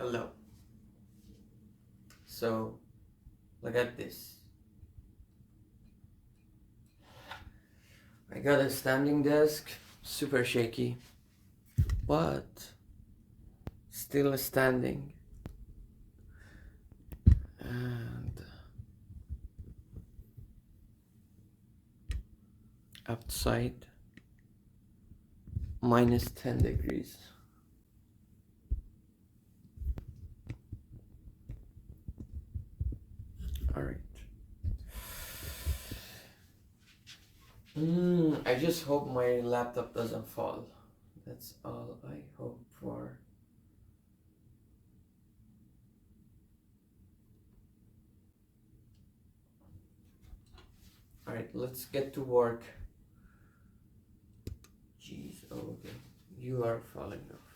Hello. So, look at this. I got a standing desk, super shaky, but still standing. And outside, minus 10 degrees. Alright. I just hope my laptop doesn't fall. That's all I hope for. Alright, let's get to work. Jeez, okay. You are falling off.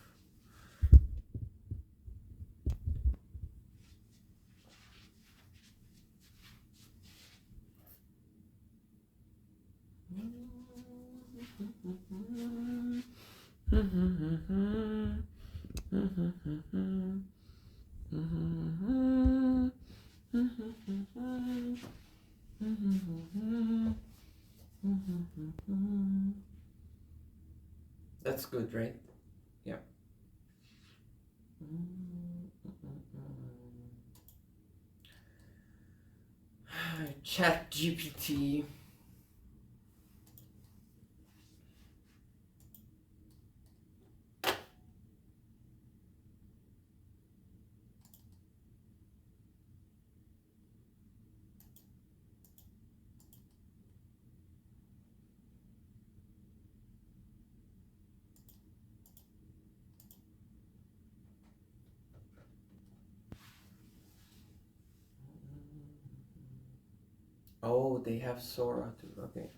That's good, right? Yeah. Chat GPT. Oh, they have Sora too. Okay.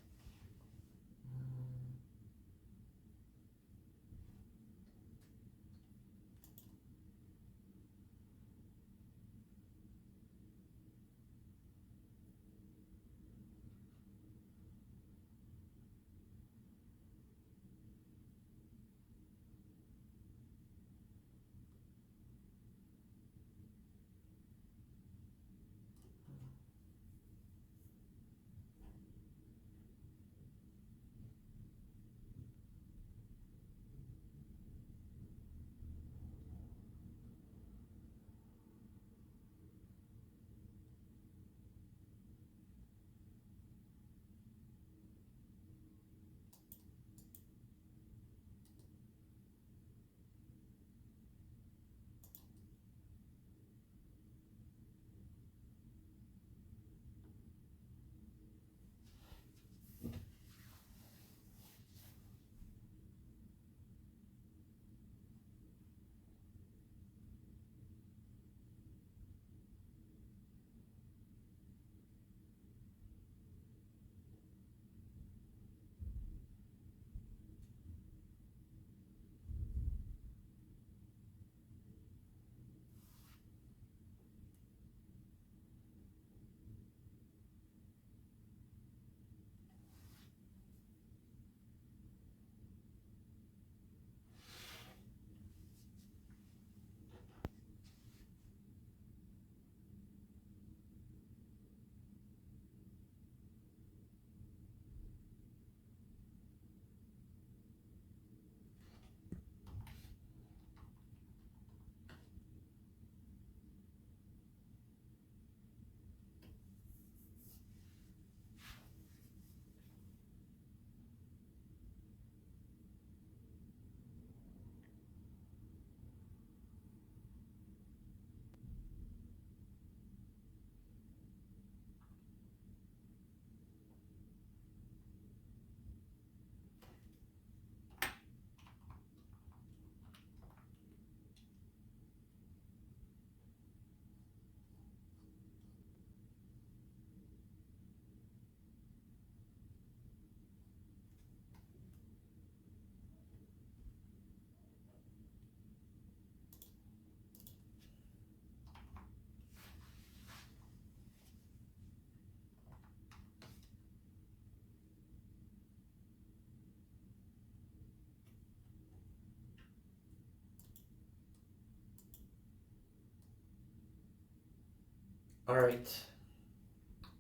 Alright,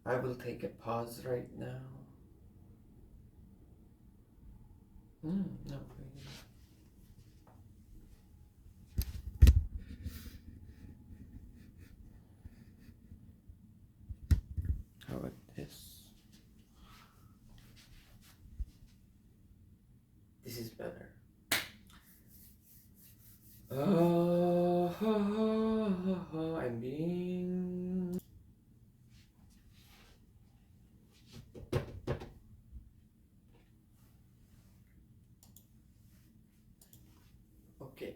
I will take a pause right now. No, wait. How about this? This is better. I'm being. Okay.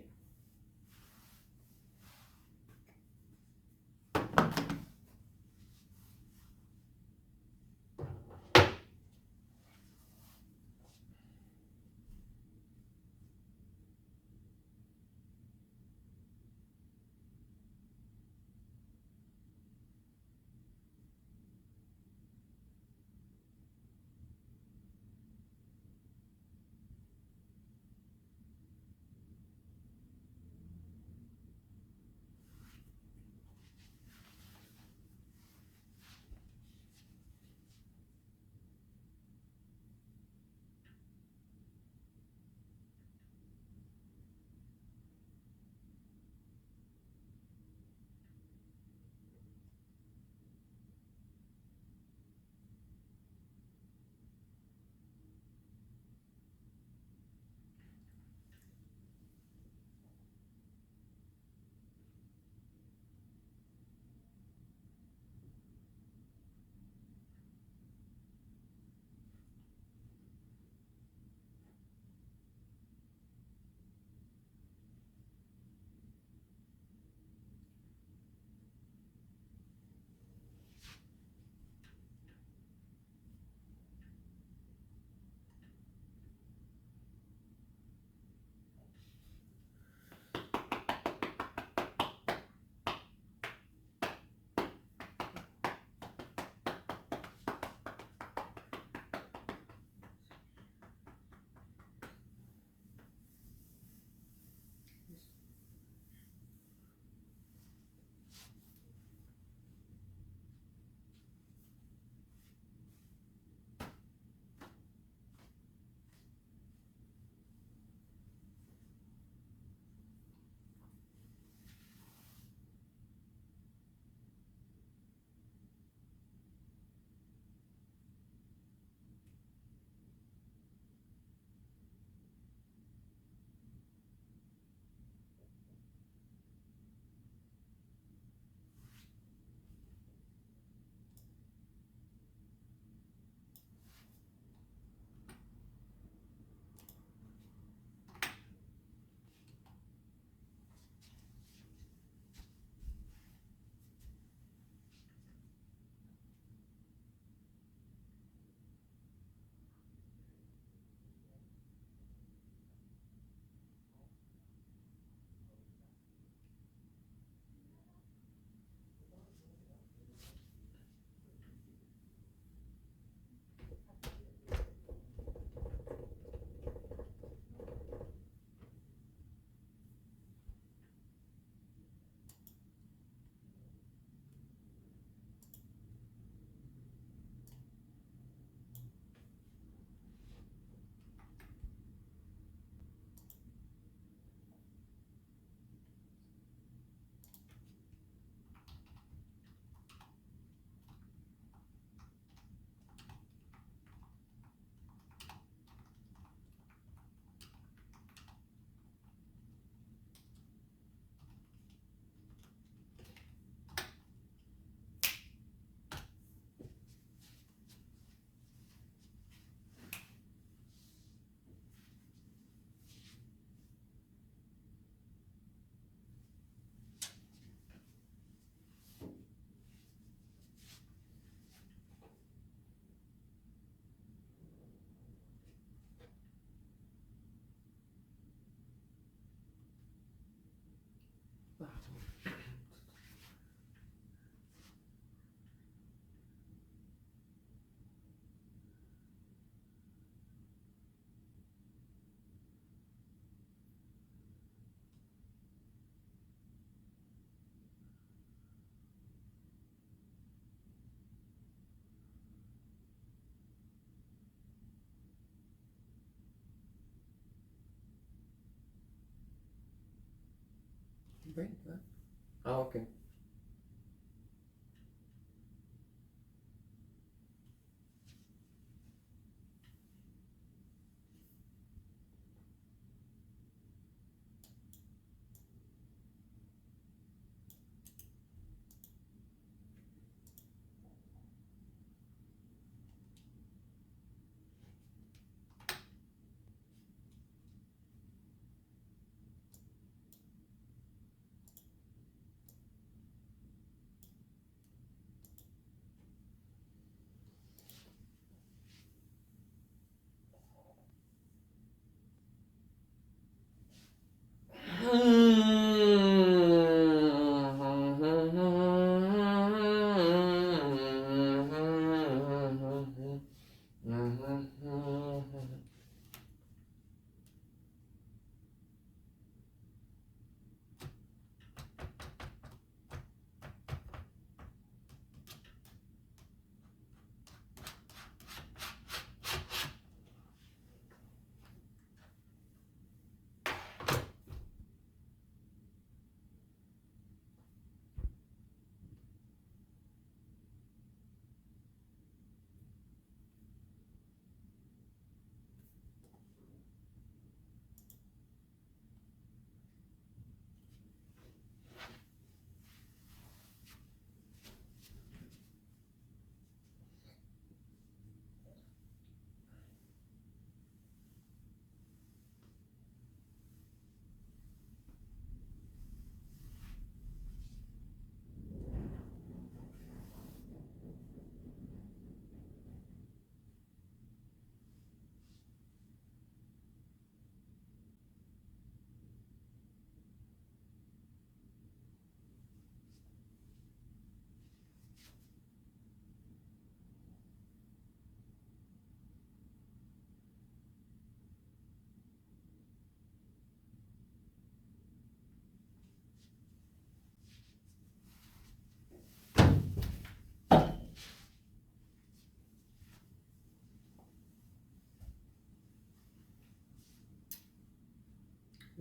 Wait, what? Oh, okay.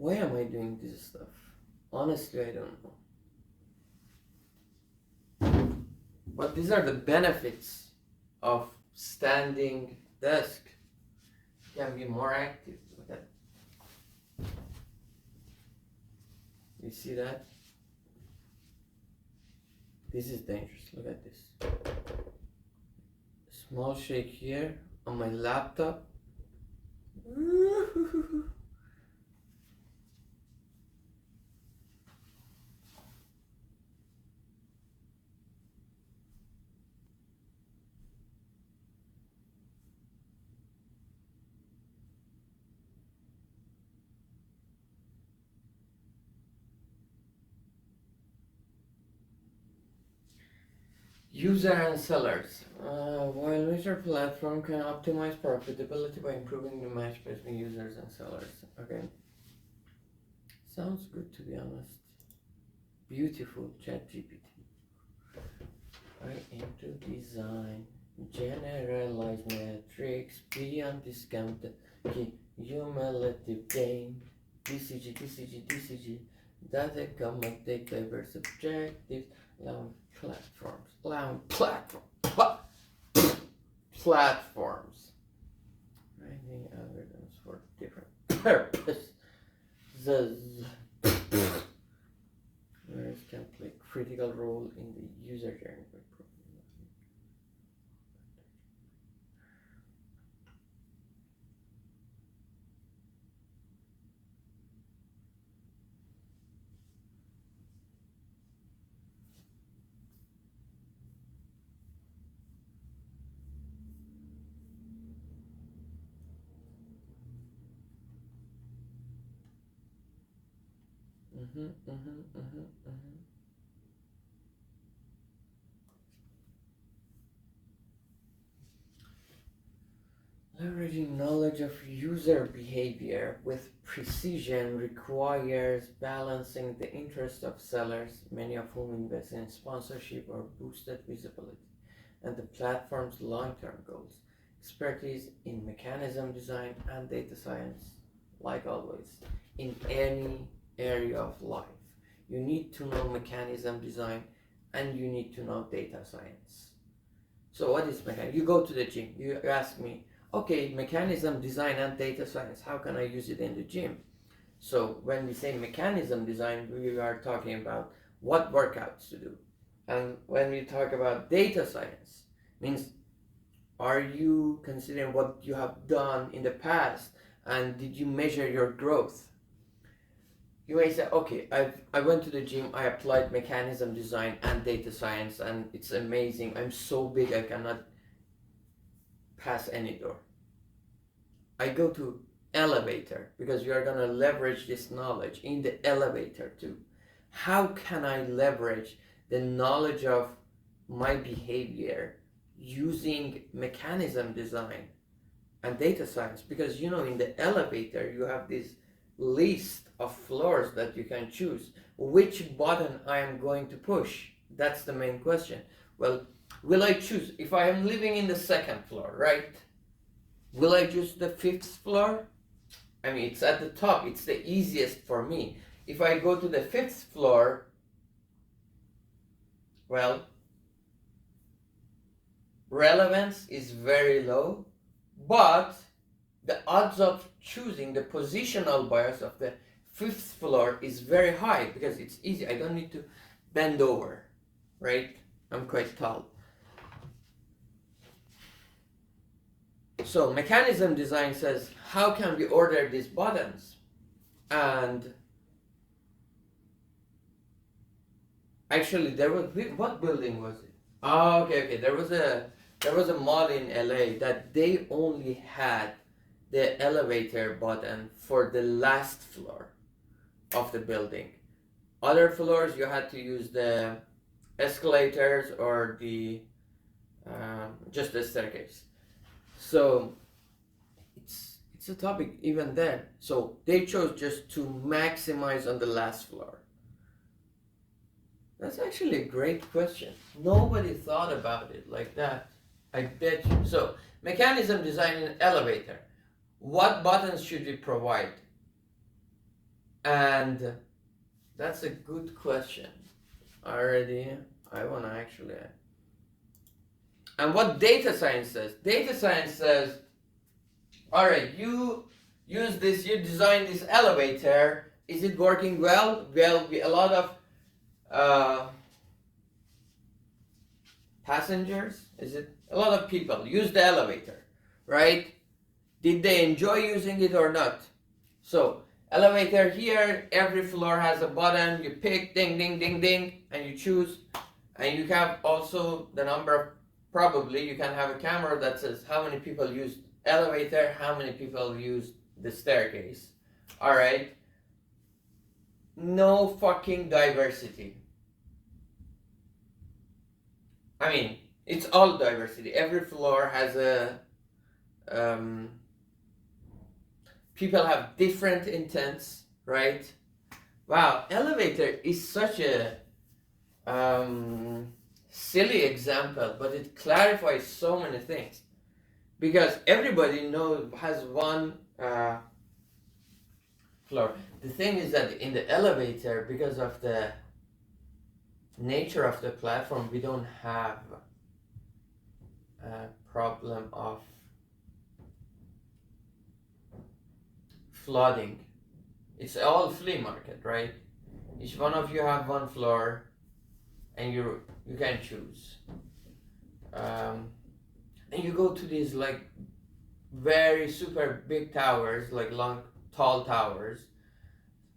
Why am I doing this stuff? Honestly, I don't know. But these are the benefits of standing desk. You can be more active. Look at. You see that? This is dangerous. Look at this. Small shake here on my laptop. User and sellers. While major platform can optimize profitability by improving the match between users and sellers. Okay. Sounds good, to be honest. Beautiful ChatGPT. I into design. Generalized metrics beyond discounted cumulative gain. DCG. Data accommodate diverse objectives. Allowing platforms. Writing algorithms for different purposes. Whereas can play critical role in the user journey by Leveraging knowledge of user behavior with precision requires balancing the interests of sellers, many of whom invest in sponsorship or boosted visibility, and the platform's long-term goals. Expertise in mechanism design and data science, like always, in any area of life, you need to know mechanism design, and you need to know data science. So what is mechanism? You go to the gym, you ask me, okay, mechanism design and data science, how can I use it in the gym? So when we say mechanism design, we are talking about what workouts to do. And when we talk about data science, means are you considering what you have done in the past and did you measure your growth? You may say, okay, I went to the gym, I applied mechanism design and data science, and it's amazing. I'm so big I cannot pass any door. I go to elevator because you are going to leverage this knowledge in the elevator too. How can I leverage the knowledge of my behavior using mechanism design and data science? Because you know, in the elevator you have this list of floors that you can choose. Which button I am going to push? That's the main question. Well, will I choose, if I am living in the second floor, right? Will I choose the fifth floor? I mean, it's at the top, it's the easiest for me. If I go to the fifth floor, well, relevance is very low, but the odds of choosing the positional bias of the fifth floor is very high because it's easy. I don't need to bend over, right? I'm quite tall. So mechanism design says, how can we order these buttons? And actually, there was, what building was it? Oh, okay. There was a mall in LA that they only had the elevator button for the last floor of the building. Other floors you had to use the escalators or the just the staircase. So it's a topic even then. So they chose just to maximize on the last floor. That's actually a great question. Nobody thought about it like that. I bet you. So mechanism design in an elevator. What buttons should we provide? And that's a good question. Already, I want to actually. And what data science says? Data science says, all right, you use this, you design this elevator. Is it working well? Well, a lot of passengers, is it? A lot of people use the elevator, right? Did they enjoy using it or not? So, elevator here, every floor has a button, you pick, ding, ding, ding, ding, and you choose. And you have also the number of, probably you can have a camera that says how many people use elevator, how many people use the staircase. All right. No fucking diversity. I mean, it's all diversity. Every floor has a people have different intents, right? Wow, elevator is such a silly example, but it clarifies so many things. Because everybody has one floor. The thing is that in the elevator, because of the nature of the platform, we don't have a problem of flooding. It's all flea market, right? Each one of you have one floor, and you can choose. And you go to these like very super big towers, like long, tall towers,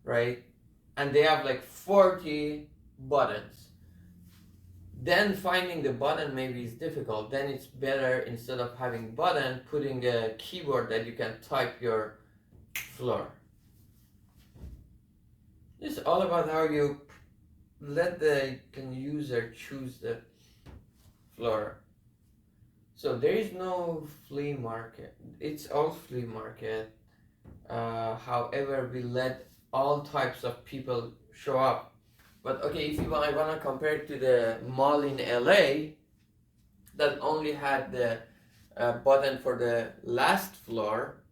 right? And they have like 40 buttons. Then finding the button maybe is difficult. Then it's better, instead of having button, putting a keyboard that you can type your floor. It's all about how you let the user choose the floor. So there is no flea market. It's all flea market. However, we let all types of people show up. But okay, if I want to compare it to the mall in LA that only had the button for the last floor,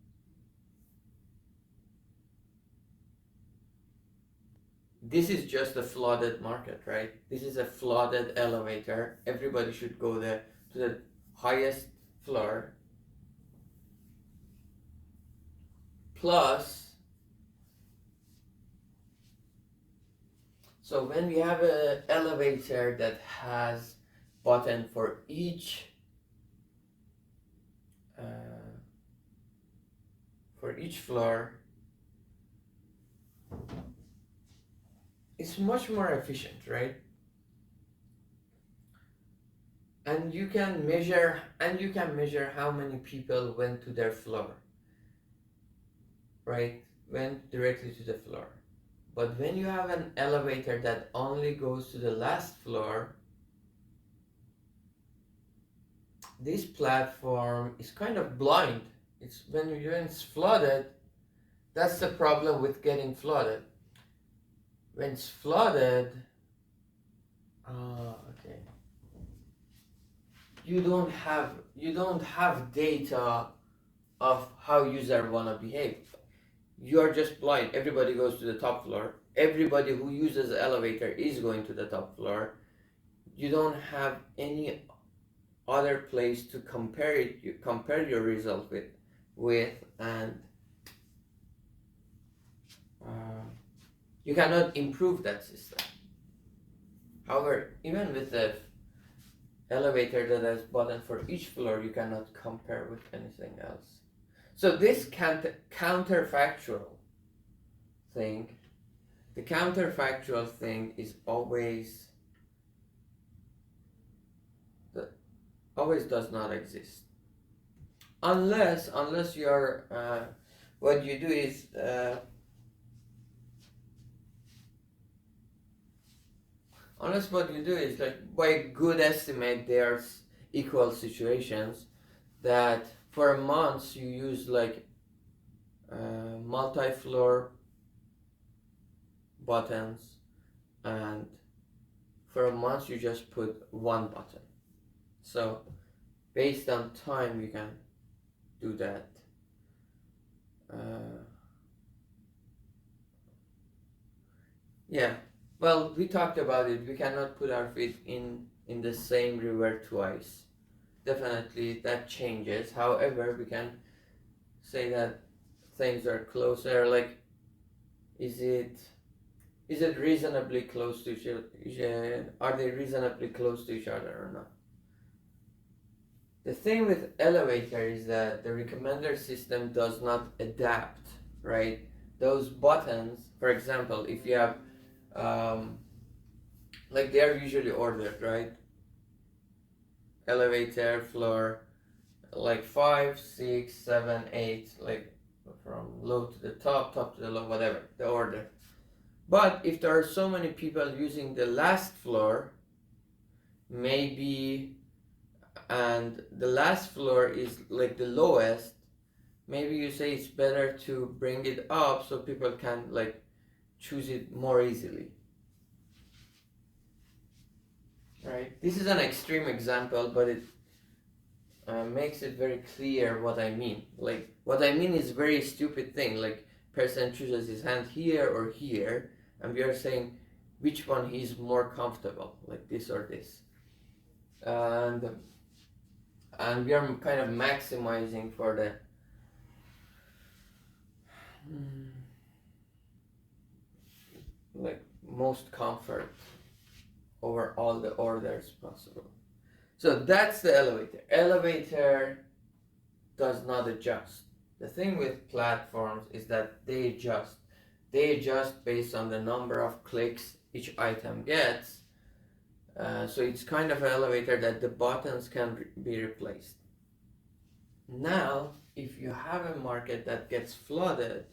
this is just a flooded market, right? This is a flooded elevator. Everybody should go there to the highest floor. Plus, so when we have an elevator that has button for each floor, it's much more efficient, right? And you can measure how many people went to their floor, right? Went directly to the floor. But when you have an elevator that only goes to the last floor, this platform is kind of blind. It's when it's flooded, that's the problem with getting flooded. When it's flooded, okay, you don't have data of how user wanna behave. You are just blind. Everybody goes to the top floor. Everybody who uses the elevator is going to the top floor. You don't have any other place to compare it. You compare your result with, and you cannot improve that system. However, even with the elevator that has button for each floor, you cannot compare with anything else. So this counterfactual thing, the counterfactual thing is always does not exist, unless you're what you do is like by good estimate there's equal situations that for months you use like multi-floor buttons, and for a month you just put one button. So based on time you can do that. Yeah, well, we talked about it. We cannot put our feet in the same river twice. Definitely that changes. However, we can say that things are closer. Like, is it reasonably close to each other? Are they reasonably close to each other or not? The thing with elevator is that the recommender system does not adapt, right? Those buttons, for example, if you have like they are usually ordered, right? Elevator floor like 5, 6, 7, 8, like from low to the top, top to the low, whatever the order. But if there are so many people using the last floor, maybe, and the last floor is like the lowest, maybe you say it's better to bring it up so people can like choose it more easily. Right? This is an extreme example, but it makes it very clear what I mean. Like, what I mean is very stupid thing. Like, person chooses his hand here or here, and we are saying which one he's more comfortable, like this or this. And we are kind of maximizing for the like most comfort over all the orders possible. So that's the elevator. Elevator does not adjust. The thing with platforms is that they adjust. They adjust based on the number of clicks each item gets. So it's kind of an elevator that the buttons can be replaced. Now, if you have a market that gets flooded,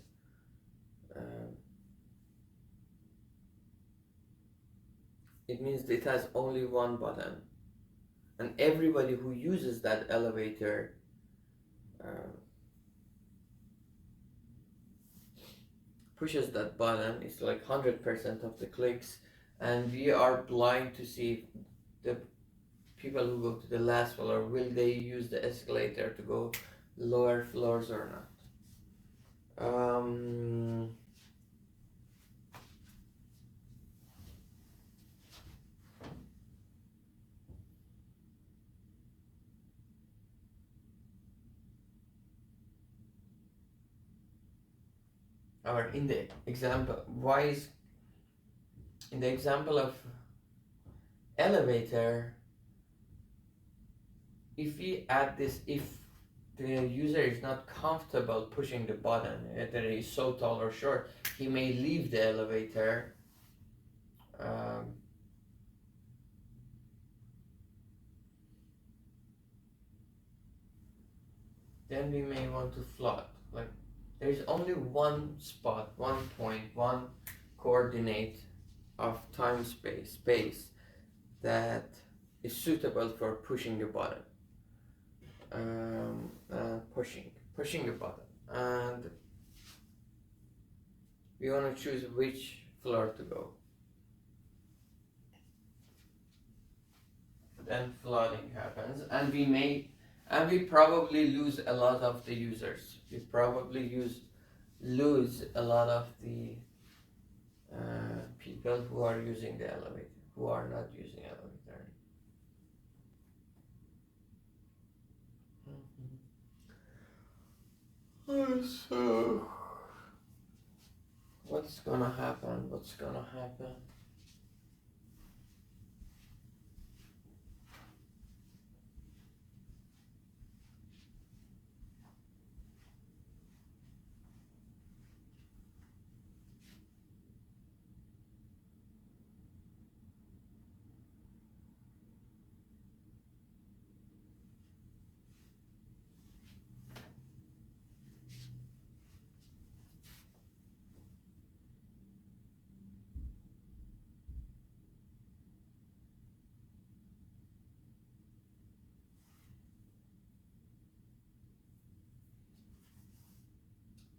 it means it has only one button, and everybody who uses that elevator pushes that button. It's like 100% of the clicks, and we are blind to see the people who go to the last floor, will they use the escalator to go lower floors or not. or in the example, why is in the example of elevator, if we add this, if the user is not comfortable pushing the button, whether he's so tall or short, he may leave the elevator. Then we may want to flood. Like, there is only one spot, one point, one coordinate of time space that is suitable for pushing the button. Pushing the button, and we want to choose which floor to go. Then flooding happens, and we probably lose a lot of the users. We probably lose a lot of the people who are using the elevator, who are not using elevator. So, what's gonna happen?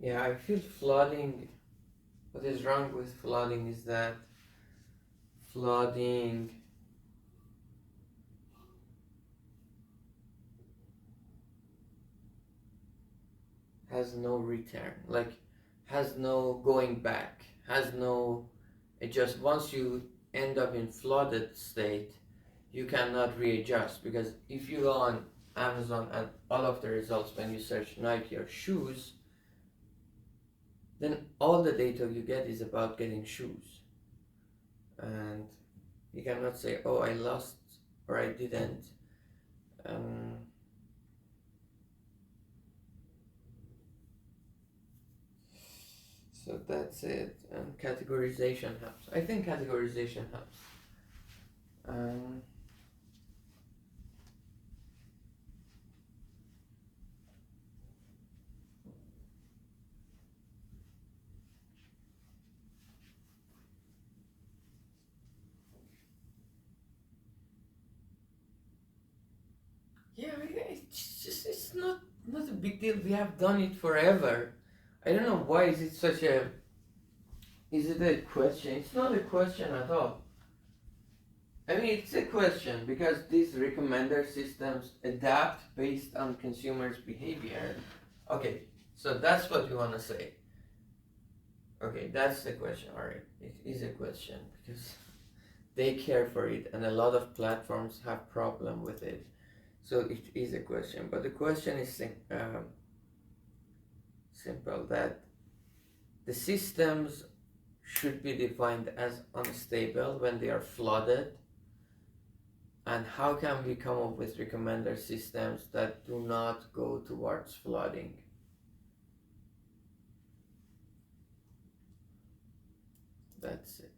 Yeah, I feel flooding. What is wrong with flooding is that flooding has no return, like has no going back, has no, it just, once you end up in flooded state, you cannot readjust, because if you go on Amazon and all of the results when you search Nike or shoes, then all the data you get is about getting shoes, and you cannot say, oh, I lost or I didn't. So that's it. And categorization helps. I think categorization helps. Yeah, it's not a big deal. We have done it forever. I don't know why is it such a. Is it a question? It's not a question at all. I mean, it's a question because these recommender systems adapt based on consumers' behavior. Okay, so that's what you want to say. Okay, that's the question. Alright, it is a question because they care for it, and a lot of platforms have problem with it. So it is a question, but the question is simple, that the systems should be defined as unstable when they are flooded, and how can we come up with recommender systems that do not go towards flooding? That's it.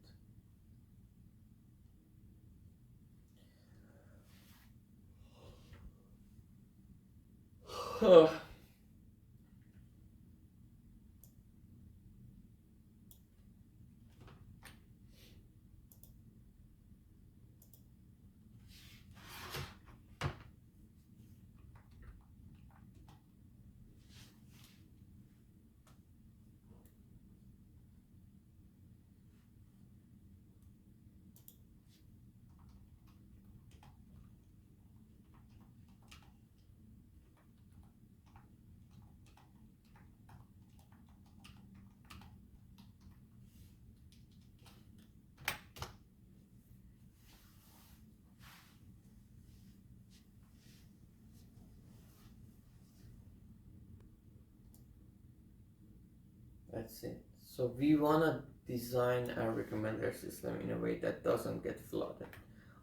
That's it. So we wanna design our recommender system in a way that doesn't get flooded.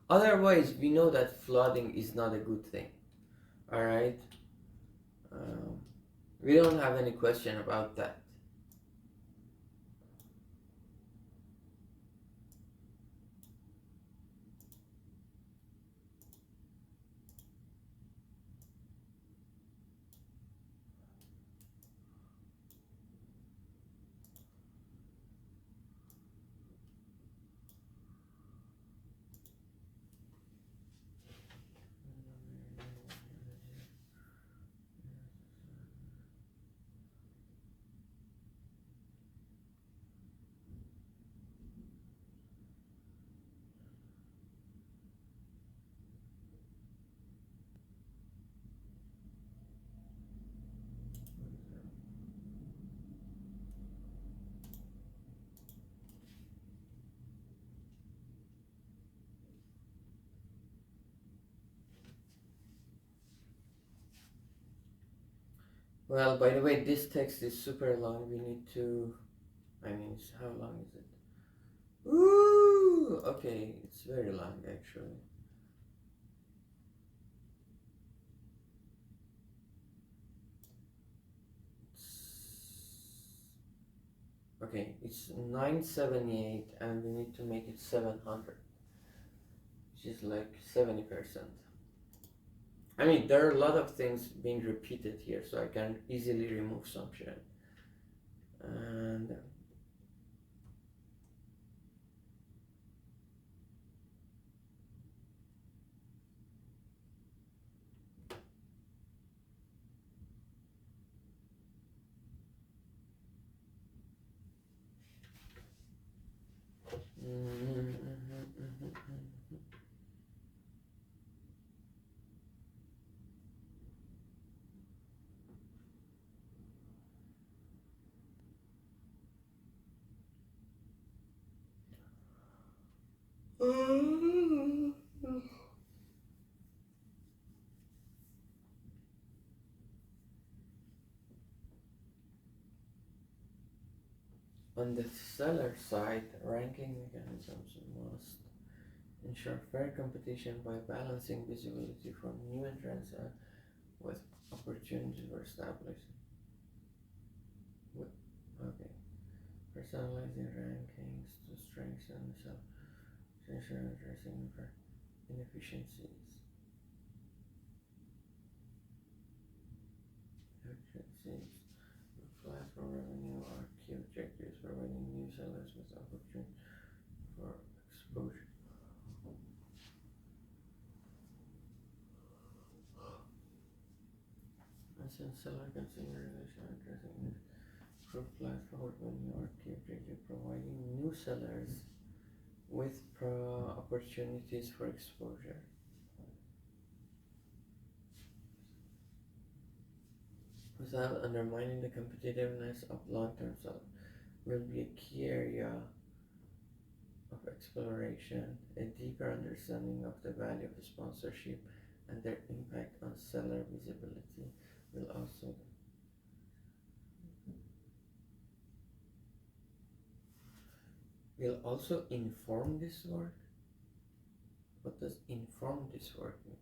Otherwise, we know that flooding is not a good thing. All right. Um, we don't have any question about that. Well, by the way, this text is super long. We need to. I mean, how long is it? Ooh, okay, it's very long actually. Okay, it's 978 and we need to make it 700, which is like 70%. I mean, there are a lot of things being repeated here, so I can easily remove some shit. And on the seller side, ranking mechanisms must ensure fair competition by balancing visibility from new entrants with opportunities for established. Okay, personalizing rankings to strengthen self-ensure addressing inefficiencies. Efficiencies. Platform revenue are key objectives, providing new sellers with opportunity for exposure. As a seller consideration addressing group platform revenue are key objectives, providing new sellers with opportunities for exposure. Without undermining the competitiveness of long-term sellers will be a key area of exploration. A deeper understanding of the value of sponsorship and their impact on seller visibility will also inform this work. What does inform this work mean?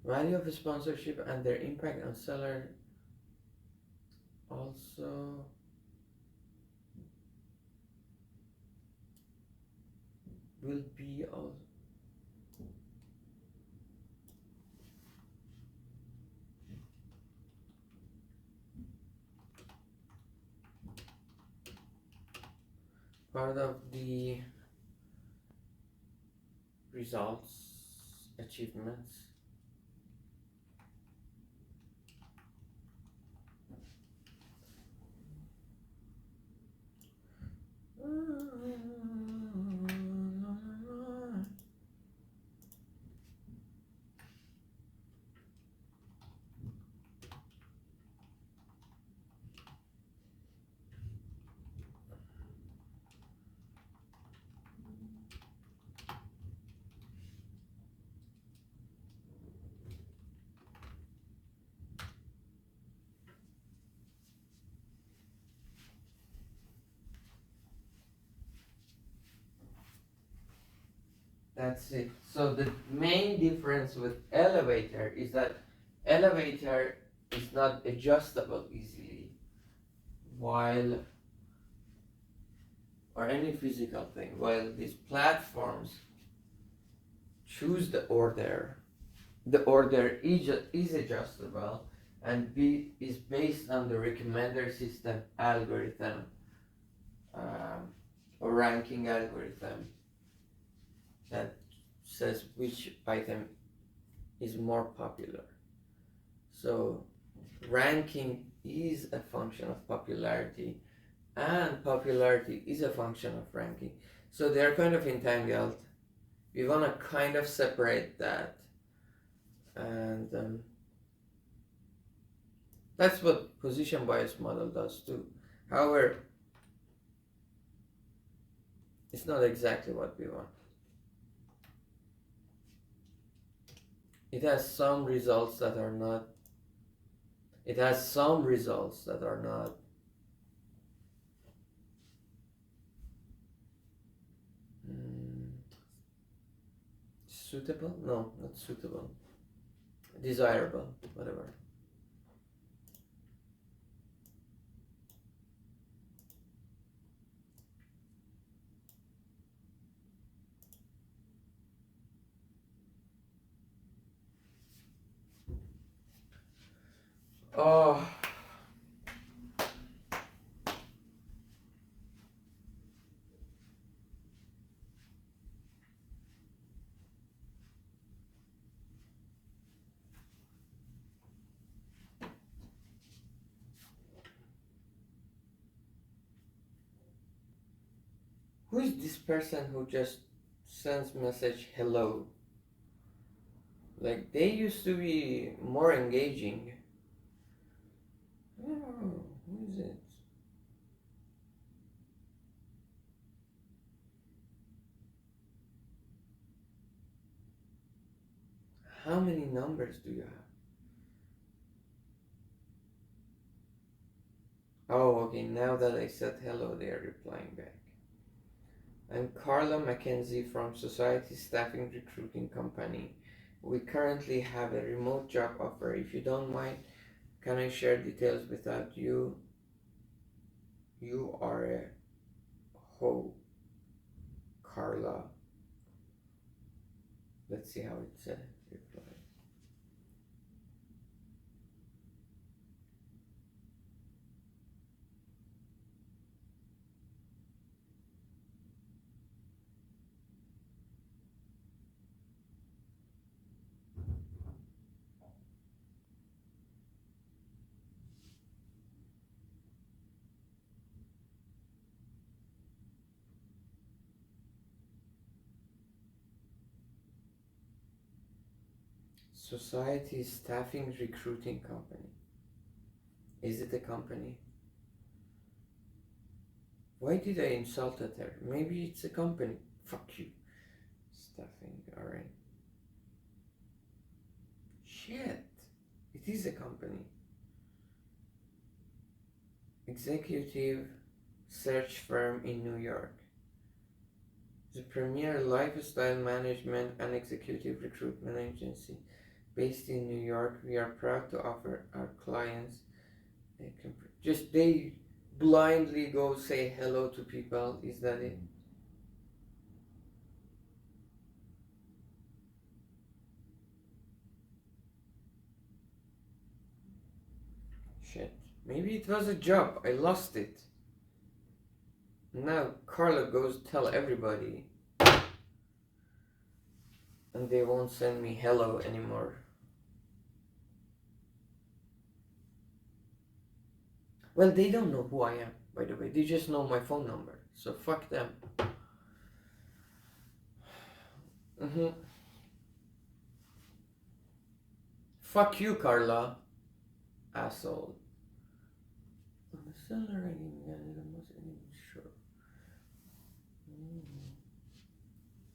Value of sponsorship and their impact on seller also will be also part of the results, achievements. That's it. So the main difference with elevator is that elevator is not adjustable easily, while or any physical thing, while these platforms choose the order. The order is adjustable and is based on the recommender system algorithm, or ranking algorithm that says which item is more popular. So ranking is a function of popularity, and popularity is a function of ranking. So they're kind of entangled. We want to kind of separate that, and that's what position bias model does too. However, it's not exactly what we want. It has some results that are not. It has some results that are not suitable. No, not suitable. Desirable, whatever. Oh, who is this person who just sends message hello? Like they used to be more engaging. Oh, who is it? How many numbers do you have? Oh, okay, now that I said hello, they are replying back. I'm Carla Mackenzie from Society Staffing Recruiting Company. We currently have a remote job offer. If you don't mind, can I share details without you? You are a ho, Carla. Let's see how it said. Reply. Society Staffing Recruiting Company. Is it a company? Why did I insult her? Maybe it's a company. Fuck you. Staffing, alright. Shit. It is a company. Executive search firm in New York. The premier lifestyle management and executive recruitment agency based in New York. We are proud to offer our clients just they blindly go say hello to people. Is that it? Shit. Maybe it was a job. I lost it. Now Carla goes tell everybody, and they won't send me hello anymore. Well, they don't know who I am, by the way. They just know my phone number. So fuck them. Fuck you, Carla. Asshole. On the seller sure.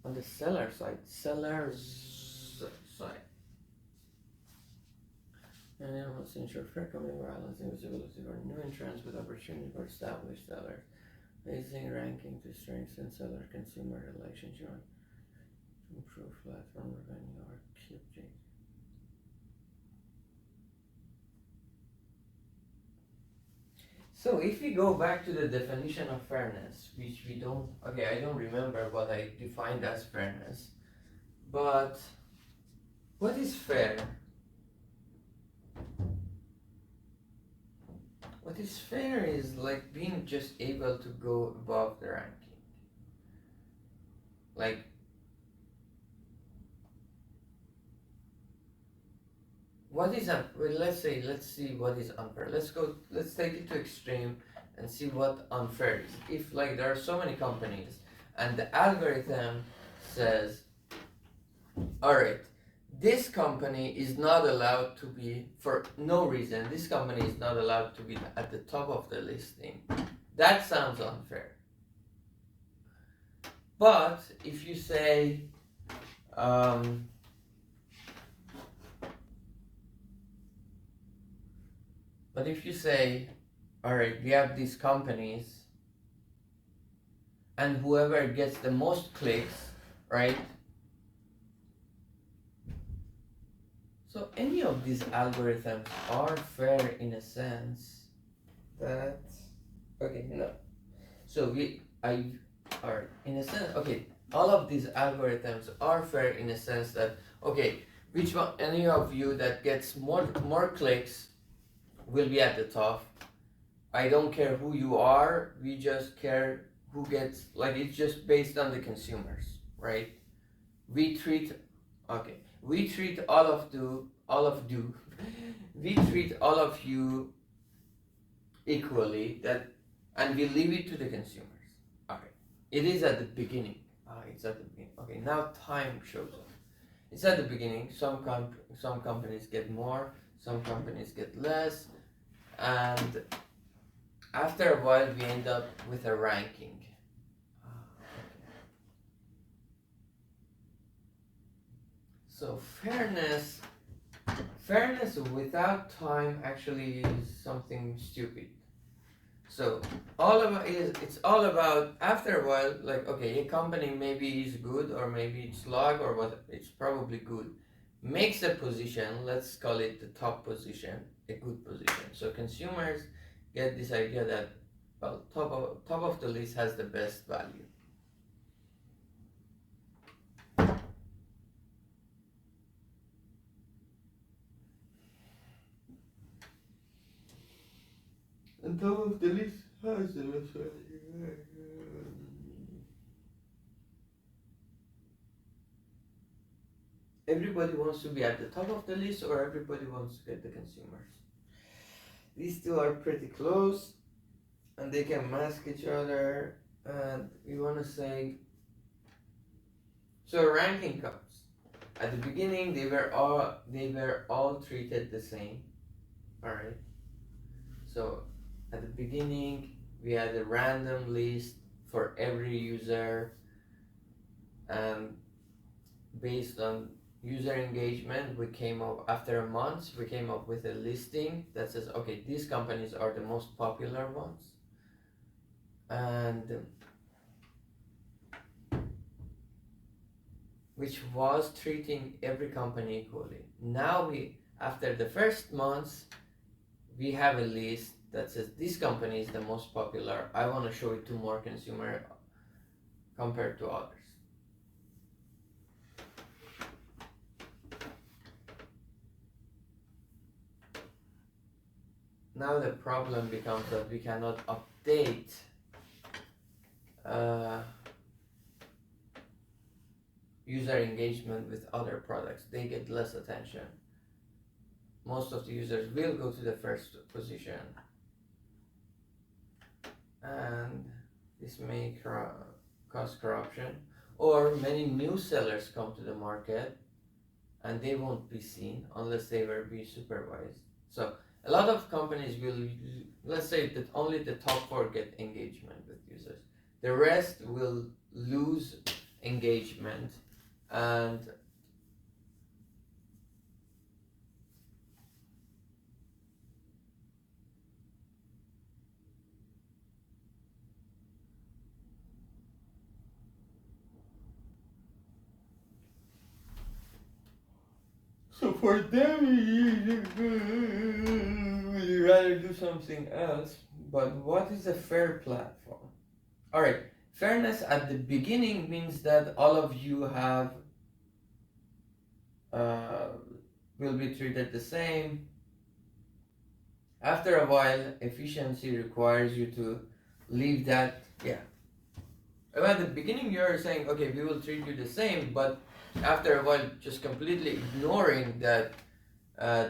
On the seller side. Seller's side. And it must ensure fair company balance and visibility for new entrants with opportunity for established sellers. Raising ranking to strengthen seller consumer relationship. improve platform revenue or keep change. So if we go back to the definition of fairness, which we don't, okay, I don't remember what I defined as fairness, but what is fair? What is fair is like being just able to go above the ranking. Like, what is well, let's see what is unfair. Let's take it to extreme and see what unfair is. If like there are so many companies and the algorithm says, all right, this company is not allowed to be, for no reason, this company is not allowed to be at the top of the listing. That sounds unfair. But if you say, all right, we have these companies, and whoever gets the most clicks, right? So any of these algorithms are fair in a sense that, okay, no. So alright, in a sense, okay, all of these algorithms are fair in a sense that, okay, which one, any of you that gets more clicks will be at the top. I don't care who you are, we just care who gets, like, it's just based on the consumers, right? We treat all of you we treat all of you equally, that, and we leave it to the consumers. Alright, it is at the beginning. It's at the beginning. Okay, now time shows up. It's at the beginning. Some companies get more, some companies get less, and after a while we end up with a ranking. So fairness without time actually is something stupid. So it's all about, after a while, like, okay, a company maybe is good, or maybe it's log, or what, it's probably good, makes a position, let's call it the top position, a good position. So consumers get this idea that, well, top of the list has the best value. And top of the list has the best value. Everybody wants to be at the top of the list, or everybody wants to get the consumers. These two are pretty close, and they can mask each other. And we want to say, so a ranking comes. At the beginning, they were all treated the same. All right. So at the beginning, we had a random list for every user, and based on user engagement, we came up, after a month, we came up with a listing that says, okay, these companies are the most popular ones, and which was treating every company equally. Now after the first month, we have a list that says this company is the most popular. I want to show it to more consumer compared to others. Now the problem becomes that we cannot update user engagement with other products. They get less attention. Most of the users will go to the first position, and this may cause corruption, or many new sellers come to the market and they won't be seen unless they will be supervised. So a lot of companies will, let's say that only the top 4 get engagement with users. The rest will lose engagement, and So for them, you rather do something else. But what is a fair platform? All right, fairness at the beginning means that all of you have uh, will be treated the same. After a while, efficiency requires you to leave that. Yeah. At the beginning, you're saying, okay, we will treat you the same, but after a while, just completely ignoring that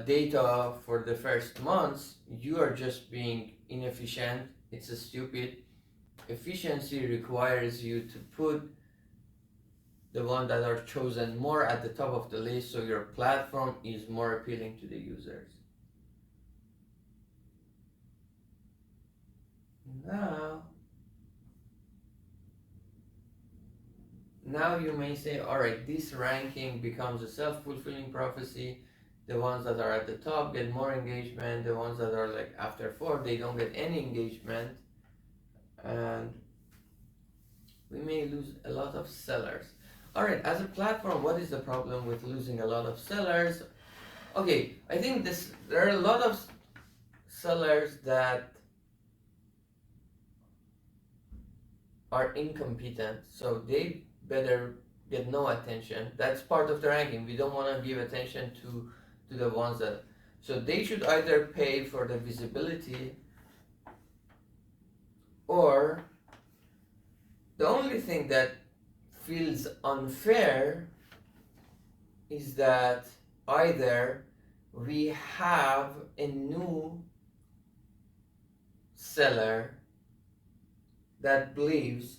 data for the first months, you are just being inefficient. It's a stupid. Efficiency requires you to put the one that are chosen more at the top of the list so your platform is more appealing to the users. Now you may say, all right, this ranking becomes a self-fulfilling prophecy. The ones that are at the top get more engagement. The ones that are like after 4, they don't get any engagement. And we may lose a lot of sellers. All right, as a platform, what is the problem with losing a lot of sellers? Okay, I think there are a lot of sellers that are incompetent, so they better get no attention. That's part of the ranking. We don't want to give attention to the ones that, so they should either pay for the visibility, or the only thing that feels unfair is that either we have a new seller that believes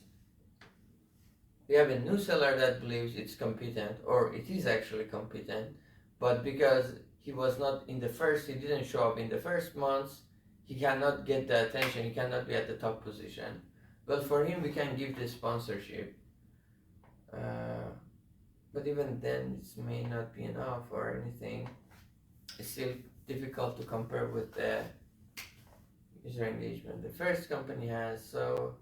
it's competent, or it is actually competent, but because he was not in the first, he didn't show up in the first months, he cannot get the attention, he cannot be at the top position. Well, for him, we can give the sponsorship. But even then, it may not be enough or anything. It's still difficult to compare with the user engagement the first company has. So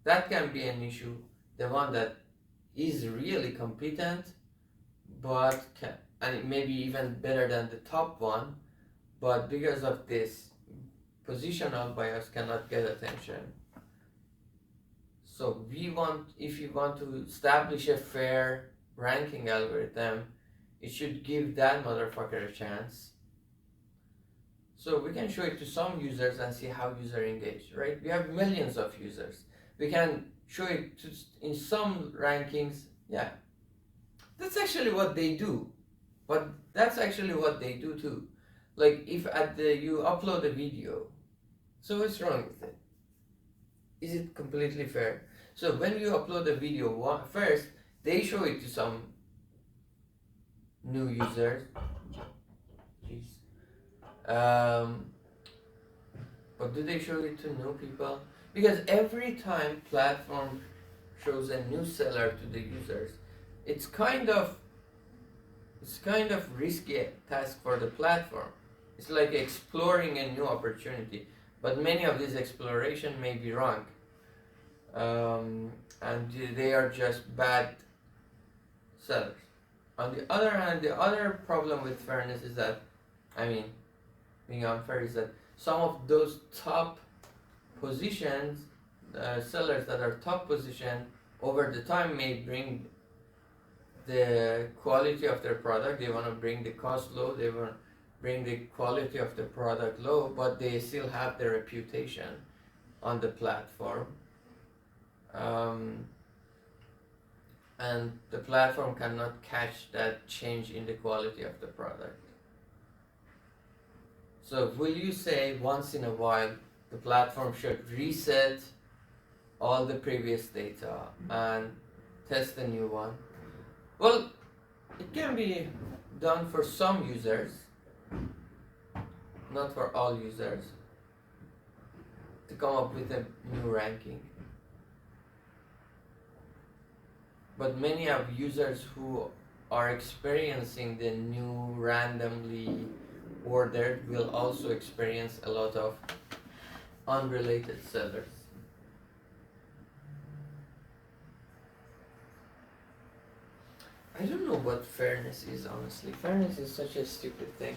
that can be an issue. The one that is really competent, but and it may be even better than the top one, but because of this positional bias, cannot get attention. So if you want to establish a fair ranking algorithm, it should give that motherfucker a chance. So we can show it to some users and see how users engage, right? We have millions of users. We can show it in some rankings. Yeah, that's actually what they do. But that's actually what they do too. Like if you upload a video, so what's wrong with it? Is it completely fair? So when you upload a video first, they show it to some new users. Jeez. But do they show it to new people? Because every time platform shows a new seller to the users, it's kind of risky task for the platform. It's like exploring a new opportunity, but many of these exploration may be wrong, and they are just bad sellers. On the other hand, the other problem with fairness is that, being unfair, is that some of those top positions, sellers that are top position, over the time may bring the quality of their product. They want to bring the cost low, they want to bring the quality of the product low, but they still have their reputation on the platform. And the platform cannot catch that change in the quality of the product. So will you say once in a while the platform should reset all the previous data and test a new one? Well, it can be done for some users, not for all users, to come up with a new ranking. But many of users who are experiencing the new randomly ordered will also experience a lot of unrelated sellers. I don't know what fairness is, honestly. Fairness is such a stupid thing.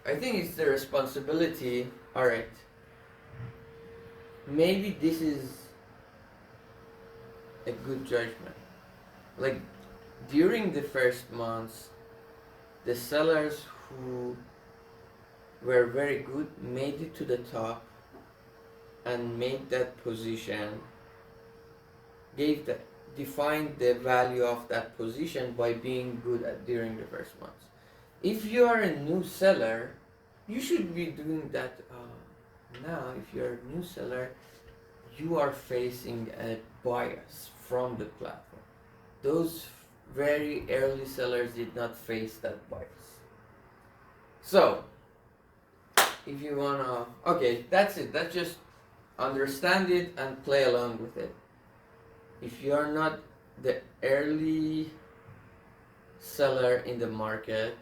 I think it's the responsibility. Alright. Maybe this is a good judgment. Like, during the first months, the sellers who were very good made it to the top and made that position, defined the value of that position by being good during the first months. If you are a new seller, you should be doing that now. If you're a new seller, you are facing a bias from the platform. Those very early sellers did not face that bias. So, if you wanna, okay, that's it. That's just understand it and play along with it. If you are not the early seller in the market,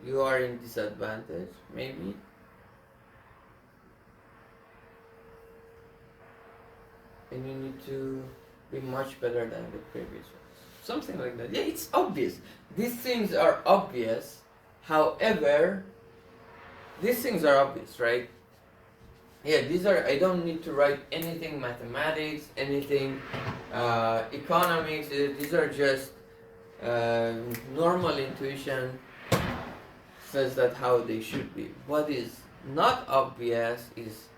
you are in disadvantage, maybe. And you need to be much better than the previous ones. Something like that. Yeah, it's obvious. These things are obvious. However, these things are obvious, right? Yeah, these are, I don't need to write anything mathematics, anything economics. These are just normal intuition says that how they should be. What is not obvious is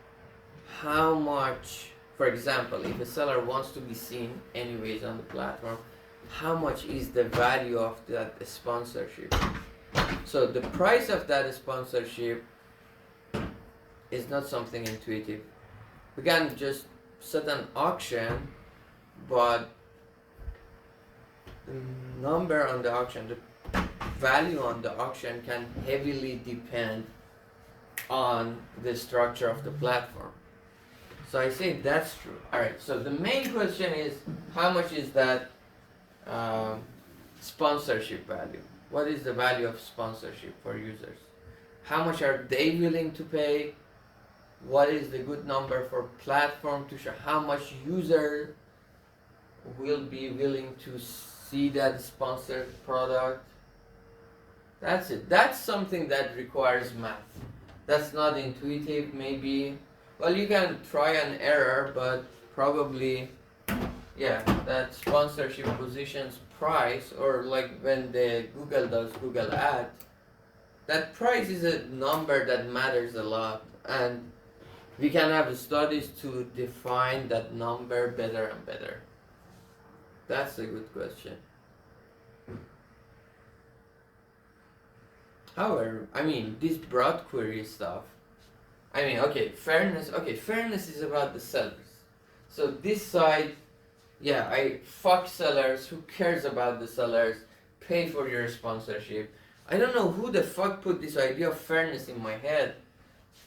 how much, for example, if a seller wants to be seen anyways on the platform, how much is the value of that sponsorship? So the price of that sponsorship is not something intuitive. We can just set an auction, but the number on the auction, the value on the auction can heavily depend on the structure of the platform. So I say that's true. Alright, so the main question is how much is that sponsorship value? What is the value of sponsorship for users? How much are they willing to pay? What is the good number for platform to show how much user will be willing to see that sponsored product? That's it. That's something that requires math. That's not intuitive, maybe. Well, you can try and error, but probably, yeah, that sponsorship positions price, or like when the Google does Google ad, that price is a number that matters a lot, and we can have studies to define that number better and better. That's a good question. However, I mean, this broad query stuff, I mean, fairness is about the sellers. So this side, yeah, I fuck sellers, who cares about the sellers, pay for your sponsorship. I don't know who the fuck put this idea of fairness in my head,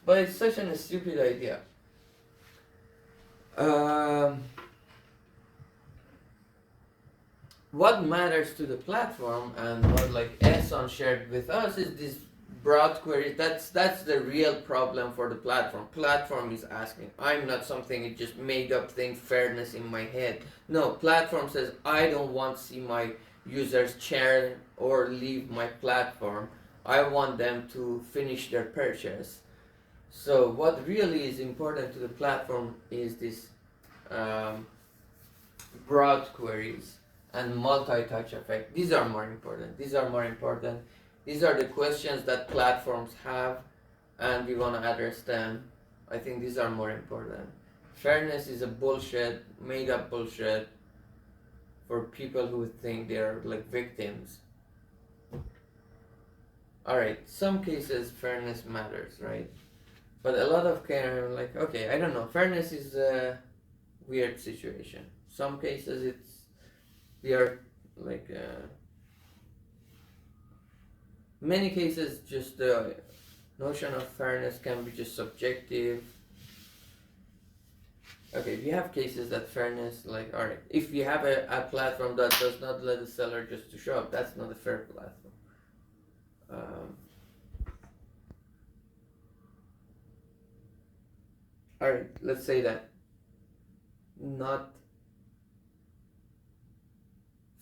but it's such a stupid idea. What matters to the platform, and what like Ehsan shared with us, is this broad query. That's the real problem for the platform. Platform is asking. I'm not something, it just made up thing, fairness in my head. No, platform says I don't want to see my users share or leave my platform. I want them to finish their purchase. So what really is important to the platform is this broad queries and multi-touch effect. These are more important. These are the questions that platforms have, and we want to address them. I think these are more important. Fairness is a bullshit, made up bullshit for people who think they're like victims. Alright, some cases fairness matters, right? But a lot of care, like, okay, I don't know. Fairness is a weird situation. Some cases we are like, many cases just the notion of fairness can be just subjective. Okay, we have cases that fairness, like, alright, if you have a platform that does not let the seller just to show up, that's not a fair platform. Alright, let's say that not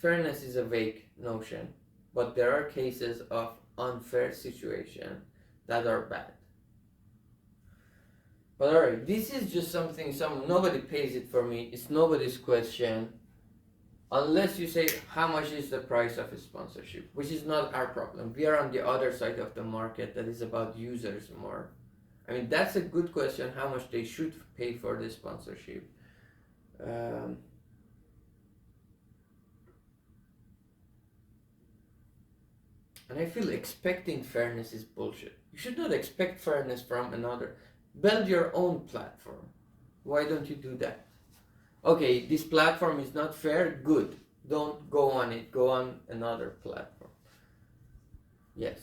fairness is a vague notion, but there are cases of unfair situation that are bad. But alright, this is just something nobody pays it for me. It's nobody's question. Unless you say how much is the price of a sponsorship, which is not our problem. We are on the other side of the market that is about users more. I mean, that's a good question, how much they should pay for the sponsorship. And I feel expecting fairness is bullshit. You should not expect fairness from another. Build your own platform. Why don't you do that? Okay, this platform is not fair, good. Don't go on it, go on another platform. Yes.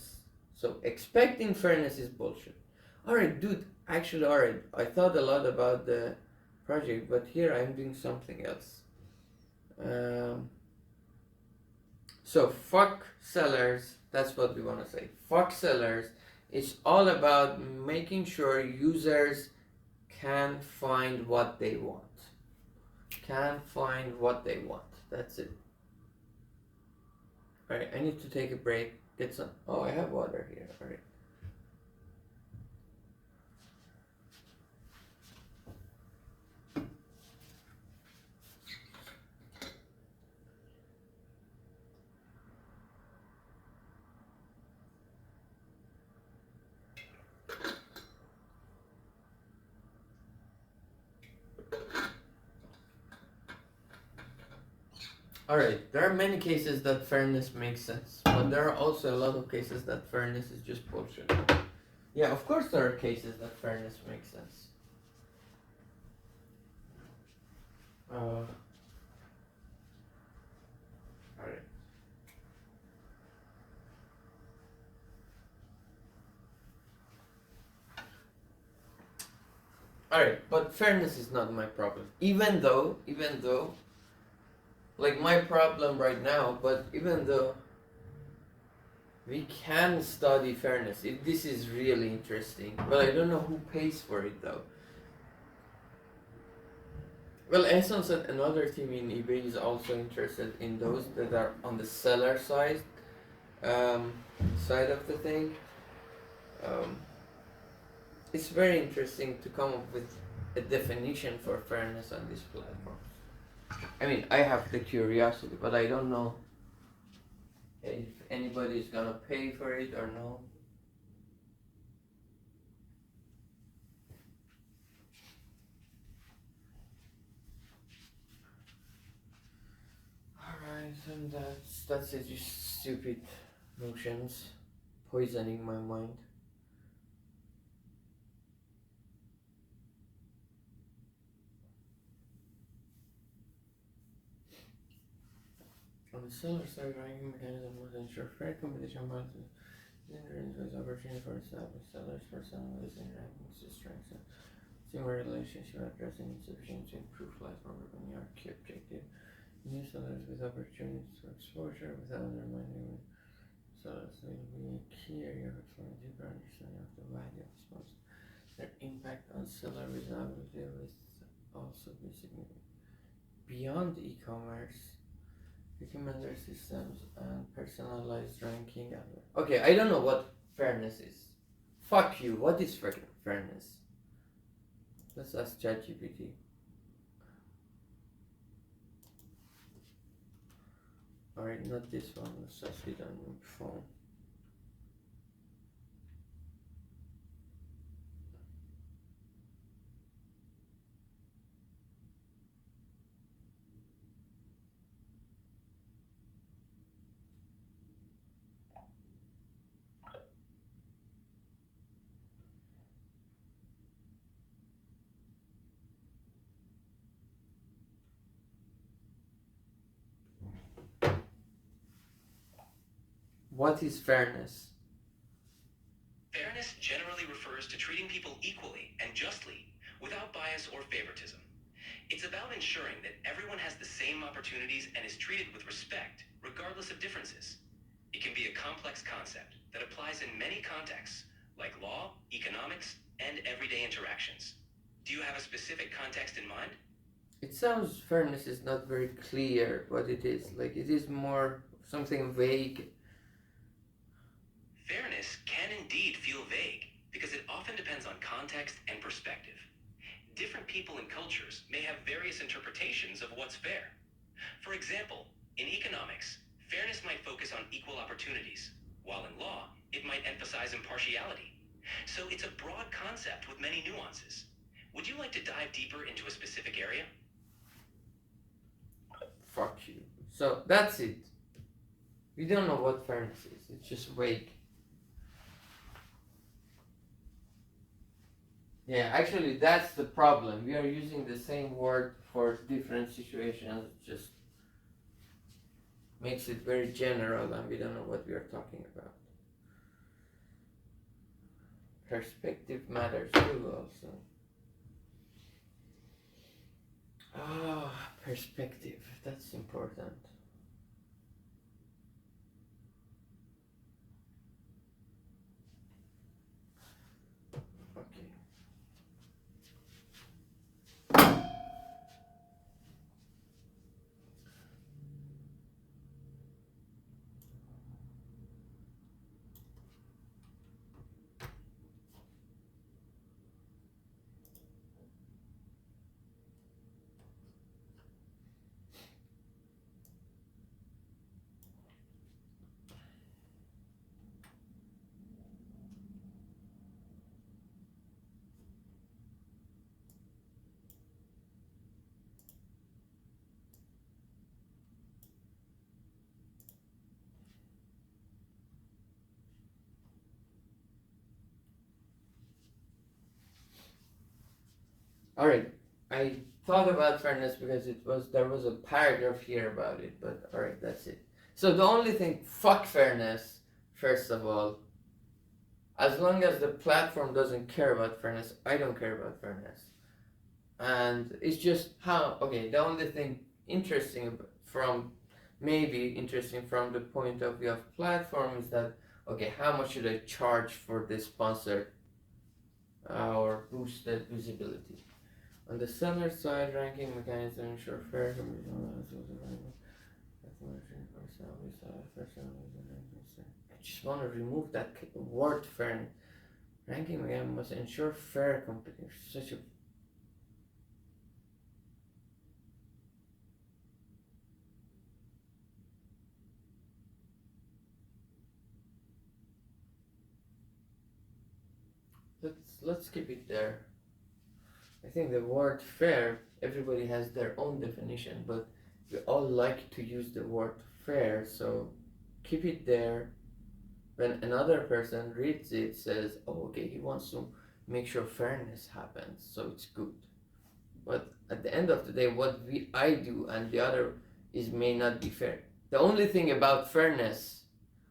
So expecting fairness is bullshit. Alright, dude, actually, alright, I thought a lot about the project, but here I'm doing something else. So fuck sellers, that's what we want to say. Fuck sellers. It's all about making sure users can find what they want. Can find what they want. That's it. Alright, I need to take a break. Get some. Oh, I have water here. Alright. Alright, there are many cases that fairness makes sense, but there are also a lot of cases that fairness is just bullshit. Yeah, of course there are cases that fairness makes sense. Alright. Alright, but fairness is not my problem. Even though, like my problem right now, but even though we can study fairness, this is really interesting, but I don't know who pays for it though. Well, Ehsan said another team in eBay is also interested in those that are on the seller side, side of the thing. It's very interesting to come up with a definition for fairness on this platform. I mean, I have the curiosity, but I don't know if anybody is gonna pay for it or no. Alright, and that's it. Just stupid notions poisoning my mind. On the seller side, ranking mechanism will ensure fair competition balances with opportunity for established sellers for selling listing rankings to strengthen consumer relationship, addressing insufficiency to improve platform revenue are key objective. New sellers with opportunities for exposure without undermining sellers will be a key area for a deeper understanding of the value of sponsors. Their impact on seller visibility will also be significant. Beyond e-commerce, recommender systems and personalized ranking. Okay, I don't know what fairness is. Fuck you. What is fairness? Let's ask ChatGPT. Alright, not this one. Let's ask it on my phone. What is fairness? Fairness generally refers to treating people equally and justly, without bias or favoritism. It's about ensuring that everyone has the same opportunities and is treated with respect, regardless of differences. It can be a complex concept that applies in many contexts, like law, economics, and everyday interactions. Do you have a specific context in mind? It sounds fairness is not very clear what it is. Like it is more something vague. Fairness can indeed feel vague because it often depends on context and perspective. Different people and cultures may have various interpretations of what's fair. For example, in economics, fairness might focus on equal opportunities, while in law, it might emphasize impartiality. So it's a broad concept with many nuances. Would you like to dive deeper into a specific area? Fuck you. So that's it. We don't know what fairness is. It's just vague. Yeah, actually, that's the problem. We are using the same word for different situations. It just makes it very general, and we don't know what we are talking about. Perspective matters too, also. Perspective. That's important. Okay. All right. I thought about fairness because there was a paragraph here about it, but all right, that's it. So the only thing, fuck fairness. First of all, as long as the platform doesn't care about fairness, I don't care about fairness. And it's just how, okay, the only thing interesting from the point of view of platform is that, okay, how much should I charge for this sponsored or boosted visibility? On the seller side, ranking mechanism ensure fair I just want to remove that word fair. Ranking mechanism must ensure fair competition. Such a let's keep it there. I think the word fair, everybody has their own definition, but we all like to use the word fair, so keep it there. When another person reads it, says, oh, okay, he wants to make sure fairness happens, so it's good. But at the end of the day, what I do and the other may not be fair. The only thing about fairness,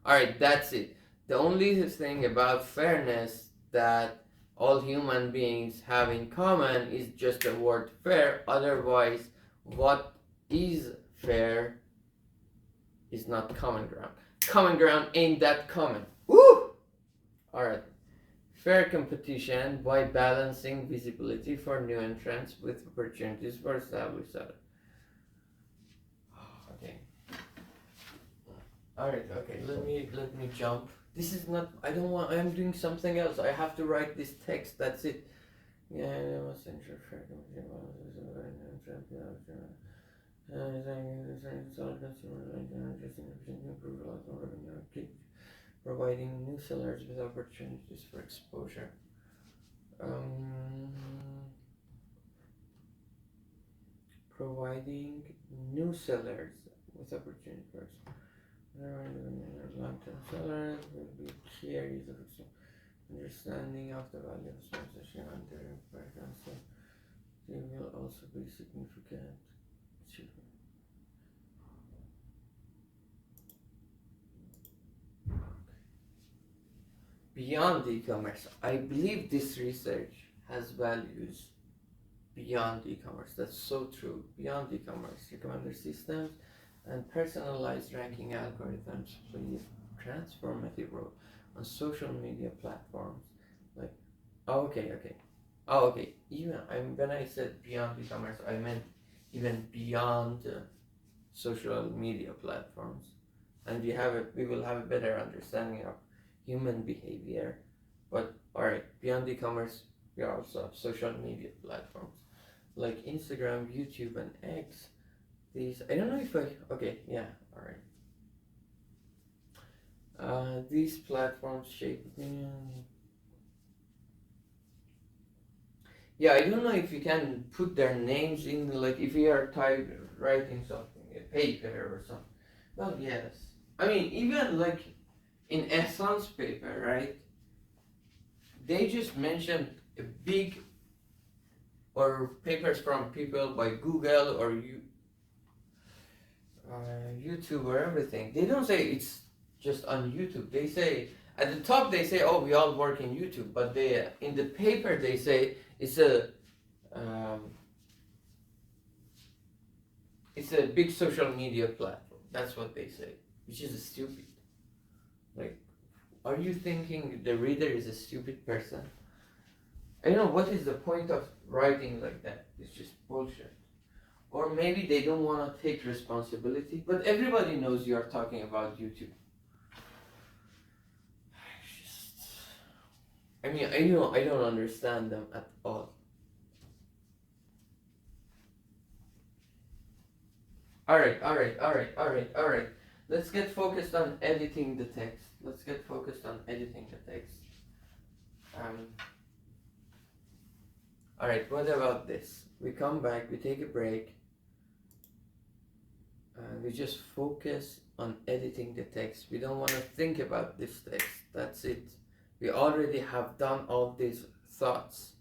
all right, that's it. The only thing about fairness that all human beings have in common is just the word fair. Otherwise, what is fair is not common ground. Common ground ain't that common. Woo! Alright. Fair competition by balancing visibility for new entrants with opportunities for established sellers. Okay. Alright, okay, let me jump. This is not, I don't want, I'm doing something else. I have to write this text, that's it. Yeah, I must ensure fair competition. Providing new sellers with opportunities for exposure. Providing new sellers with opportunities for exposure. Long-term sellers will be clear use of understanding of the value of sponsorship and their preference. They will also be significant. Beyond e-commerce, I believe this research has values beyond e-commerce. That's so true. Beyond e-commerce, recommender systems and personalized ranking algorithms play a transformative role on social media platforms. Like, okay. Even when I said beyond e-commerce, I meant even beyond social media platforms, and we will have a better understanding of human behavior. But all right, beyond e-commerce, we also have social media platforms like Instagram, YouTube, and X. These I don't know if I okay yeah all right. These platforms shape. Yeah, I don't know if you can put their names in, like if you are writing something, a paper or something. Well, yes. I mean, even like in Ehsan's paper, right? They just mentioned a big or papers from people by Google or YouTube or everything. They don't say it's just on YouTube. They say at the top they say, "Oh, we all work in YouTube," but they in the paper they say um, it's a big social media platform. That's what they say, which is stupid. Like, are you thinking the reader is a stupid person? I don't know what is the point of writing like that. It's just bullshit. Or maybe they don't want to take responsibility, but everybody knows you are talking about YouTube. I mean, I don't understand them at all. Alright. Let's get focused on editing the text. Um, Alright, what about this? We come back, we take a break, and we just focus on editing the text. We don't want to think about this text. That's it. We already have done all these thoughts.